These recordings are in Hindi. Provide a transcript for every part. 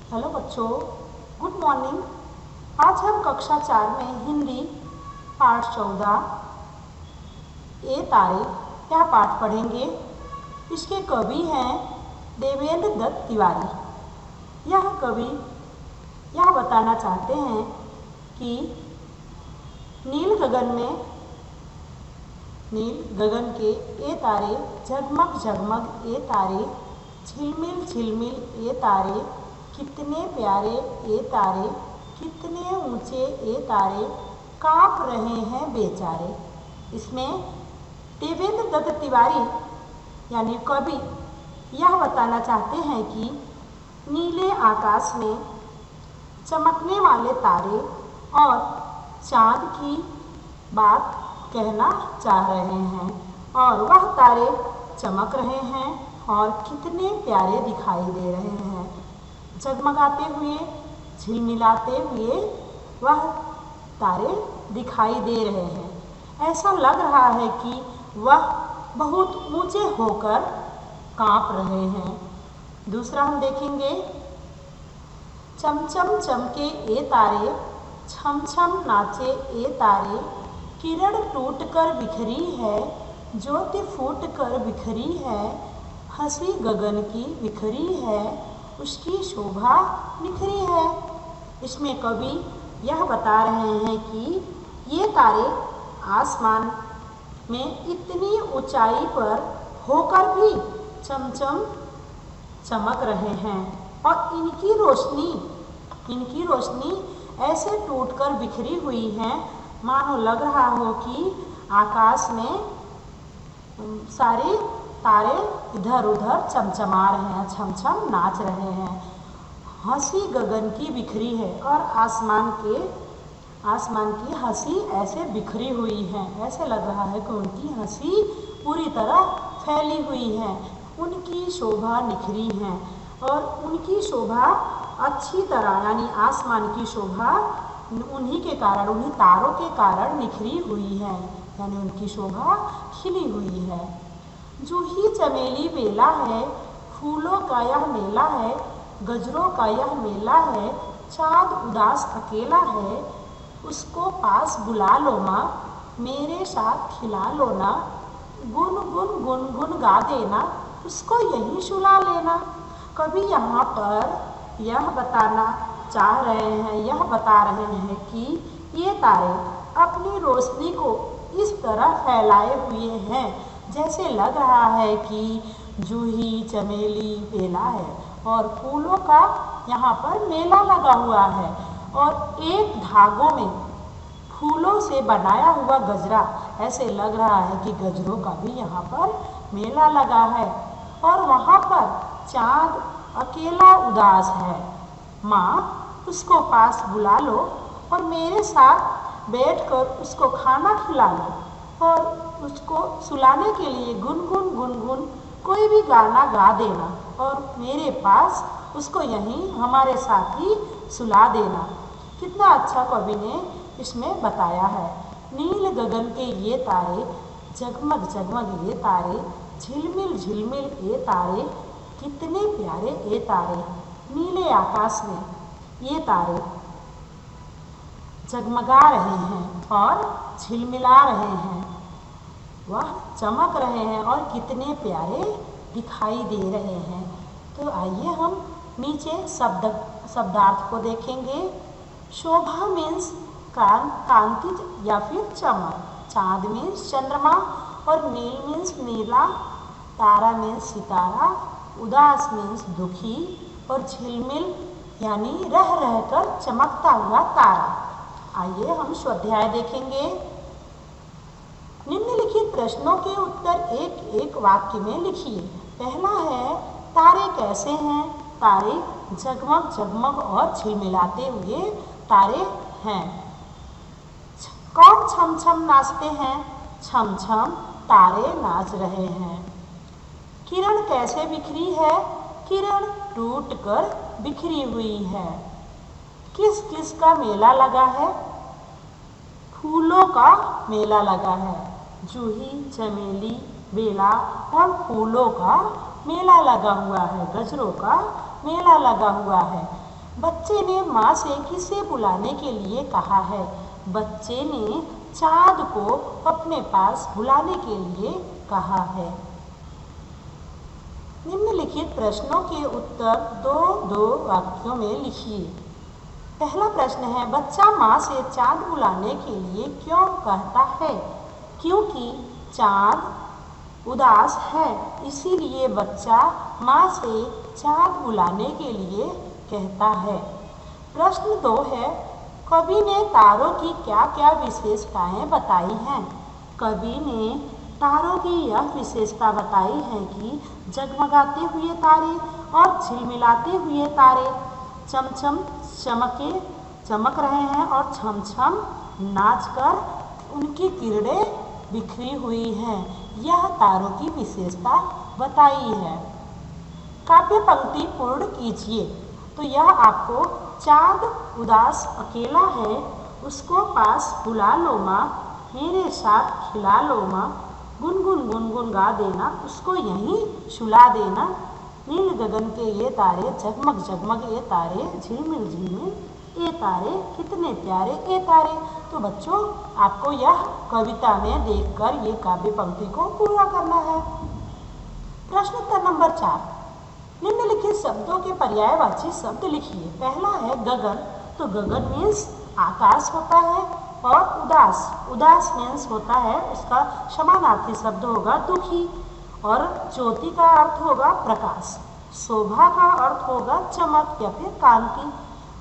हेलो बच्चों, गुड मॉर्निंग। आज हम कक्षा 4 में हिंदी पाठ 14 ए तारे यह पाठ पढ़ेंगे। इसके कवि हैं देवेंद्र दत्त तिवारी। यह कवि यह बताना चाहते हैं कि नील गगन के ए तारे, झगमग झगमग ए तारे, झिलमिल झिलमिल ए तारे, कितने प्यारे ए तारे, कितने ऊंचे ए तारे, कांप रहे हैं बेचारे। इसमें देवेंद्र दत्त तिवारी यानी कवि यह बताना चाहते हैं कि नीले आकाश में चमकने वाले तारे और चाँद की बात कहना चाह रहे हैं और वह तारे चमक रहे हैं और कितने प्यारे दिखाई दे रहे हैं। जगमगाते हुए, झिलमिलाते हुए वह तारे दिखाई दे रहे हैं। ऐसा लग रहा है कि वह बहुत ऊंचे होकर कांप रहे हैं। दूसरा हम देखेंगे, चमचम चमके ए तारे, छम छम नाचे ए तारे, किरण टूट कर बिखरी है, ज्योति फूट कर बिखरी है, हंसी गगन की बिखरी है, उसकी शोभा निखरी है। इसमें कवि यह बता रहे हैं कि ये तारे आसमान में इतनी ऊंचाई पर होकर भी चमचम चमक रहे हैं और इनकी रोशनी ऐसे टूटकर बिखरी हुई है मानो लग रहा हो कि आकाश में सारे तारे इधर उधर चमचमा रहे हैं, छमछम नाच रहे हैं। हंसी गगन की बिखरी है और आसमान की हंसी ऐसे बिखरी हुई है। ऐसे लग रहा है कि उनकी हंसी पूरी तरह फैली हुई है, उनकी शोभा निखरी है और उनकी शोभा अच्छी तरह यानी आसमान की शोभा उन्हीं के कारण, उन्हीं तारों के कारण निखरी हुई है, यानी उनकी शोभा खिली हुई है। जूही चमेली बेला है, फूलों का यह मेला है, गजरों का यह मेला है, चाँद उदास अकेला है, उसको पास बुला लो माँ, मेरे साथ खिला लो ना, गुन गुन गुन गुन गा देना, उसको यहीं सुला लेना। कभी यहाँ पर यह बताना चाह रहे हैं, यह बता रहे हैं कि ये तारे अपनी रोशनी को इस तरह फैलाए हुए हैं जैसे लग रहा है कि जूही चमेली बेला है और फूलों का यहाँ पर मेला लगा हुआ है और एक धागों में फूलों से बनाया हुआ गजरा, ऐसे लग रहा है कि गजरों का भी यहाँ पर मेला लगा है और वहाँ पर चाँद अकेला उदास है। माँ, उसको पास बुला लो और मेरे साथ बैठकर उसको खाना खिला लो और उसको सुलाने के लिए गुनगुन गुनगुन कोई भी गाना गा देना और मेरे पास उसको यहीं हमारे साथ ही सुला देना। कितना अच्छा कवि ने इसमें बताया है। नील गगन के ये तारे, जगमग जगमग ये तारे, झिलमिल झिलमिल ये तारे, कितने प्यारे ये तारे। नीले आकाश में ये तारे जगमगा रहे हैं और झिलमिला रहे हैं, वह चमक रहे हैं और कितने प्यारे दिखाई दे रहे हैं। तो आइए हम नीचे शब्दार्थ को देखेंगे। शोभा मीन्स कांति या फिर चमक, चाँद मीन्स चंद्रमा और नील मीन्स नीला, तारा मीन्स सितारा, उदास मीन्स दुखी और झिलमिल यानी रह रहकर चमकता हुआ तारा। आइए हम स्वाध्याय देखेंगे। निम्नलिखित प्रश्नों के उत्तर एक एक वाक्य में लिखिए। पहला है, तारे कैसे हैं? तारे जगमग जगमग और झिलमिलाते हुए तारे हैं। कौन छम छम नाचते हैं? छम छम तारे नाच रहे हैं। किरण कैसे बिखरी है? किरण टूट कर बिखरी हुई है। किस किस का मेला लगा है? फूलों का मेला लगा है। जूही चमेली बेला और फूलों का मेला लगा हुआ है, गजरों का मेला लगा हुआ है। बच्चे ने माँ से किसे बुलाने के लिए कहा है? बच्चे ने चाँद को अपने पास बुलाने के लिए कहा है। निम्नलिखित प्रश्नों के उत्तर दो वाक्यों में लिखिए। पहला प्रश्न है, बच्चा माँ से चाँद बुलाने के लिए क्यों कहता है? क्योंकि चाँद उदास है, इसीलिए बच्चा माँ से चाँद बुलाने के लिए कहता है। प्रश्न 2 है, कवि ने तारों की क्या क्या विशेषताएं बताई हैं? कवि ने तारों की यह विशेषता बताई है कि जगमगाते हुए तारे और झिलमिलाते हुए तारे चमचम चमक रहे हैं और छमछम नाचकर उनकी किरणें बिखरी हुई हैं। यह तारों की विशेषता बताई है। काव्य पंक्ति पूर्ण कीजिए। तो यह आपको, चाँद उदास अकेला है, उसको पास बुला लो माँ, मेरे साथ खिला लो माँ, गुनगुन गुनगुन गा देना, उसको यहीं सुला देना, नील गगन के ये तारे जगमग जगमग ये तारे, झिलमिल झिलमिल ये तारे, कितने प्यारे ये तारे। तो बच्चों, आपको यह कविता में देखकर ये काव्य पंक्ति को पूरा करना है। प्रश्न उत्तर नंबर 4, निम्नलिखित शब्दों के पर्यायवाची शब्द लिखिए। पहला है गगन, तो गगन मीन्स आकाश होता है, और उदास मीन्स होता है, उसका समानार्थी शब्द होगा दुखी, और ज्योति का अर्थ होगा प्रकाश, शोभा का अर्थ होगा चमक या फिर कांति,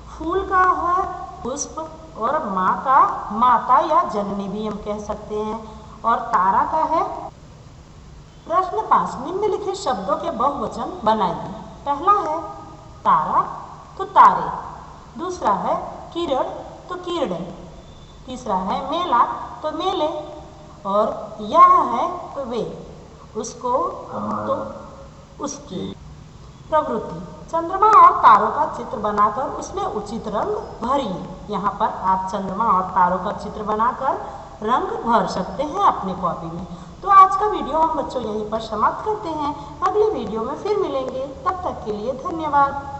फूल का है पुष्प, और माँ का माता या जननी भी हम कह सकते हैं, और तारा का है। प्रश्न 5, निम्नलिखित शब्दों के बहुवचन बनाइए। पहला है तारा, तो तारे। दूसरा है किरण, तो किरणें। तीसरा है मेला, तो मेले। और यह है तो वे, उसको तो उसकी। प्रवृत्ति, चंद्रमा और तारों का चित्र बनाकर उसमें उचित रंग भरिए। यहाँ पर आप चंद्रमा और तारों का चित्र बनाकर रंग भर सकते हैं अपने कॉपी में। तो आज का वीडियो हम बच्चों यहीं पर समाप्त करते हैं। अगले वीडियो में फिर मिलेंगे, तब तक के लिए धन्यवाद।